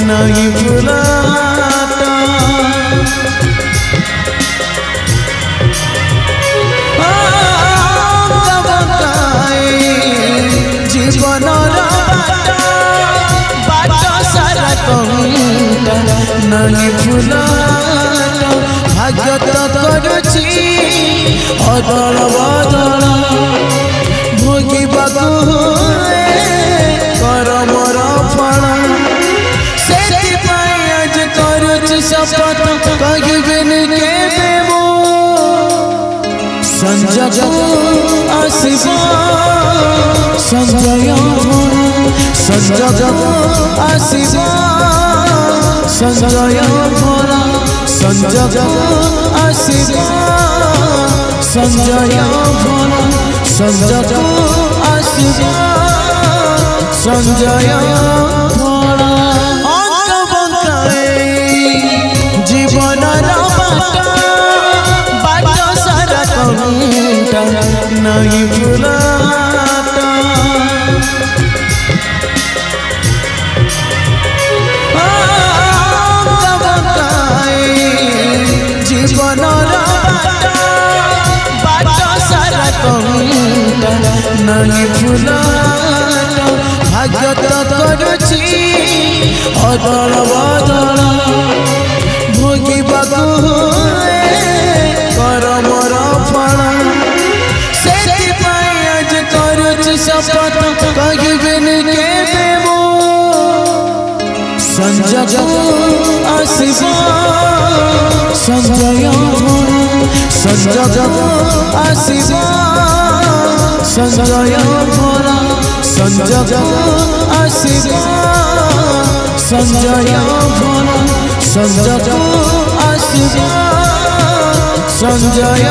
नहीं भुलाता जीवन बाट सारा कंटा नहीं भुलाता भाग्य तो करुची अदल बदल भोगिबाकू करमर फल आज करुची शपथ कहबेनि केबे मो संजय आसिब संजय संजय आसिब संजय भरा संजय आसिब संजय भरा संजय आसिब संजय भरा अंक बंकाए जीवन बाट सारा कंटा नहीं भुलाता जीवन बाट सारा कंटा नहीं भुलाता भाग्य तो करुची अदल बदल भोगिबाकू करमर फल आज करुची शपथ कहबेनि केबे मो संजय आसिब संजय संजय आसिब संजय भरा संजय आसिब संजय भरा संजय आसिब संजय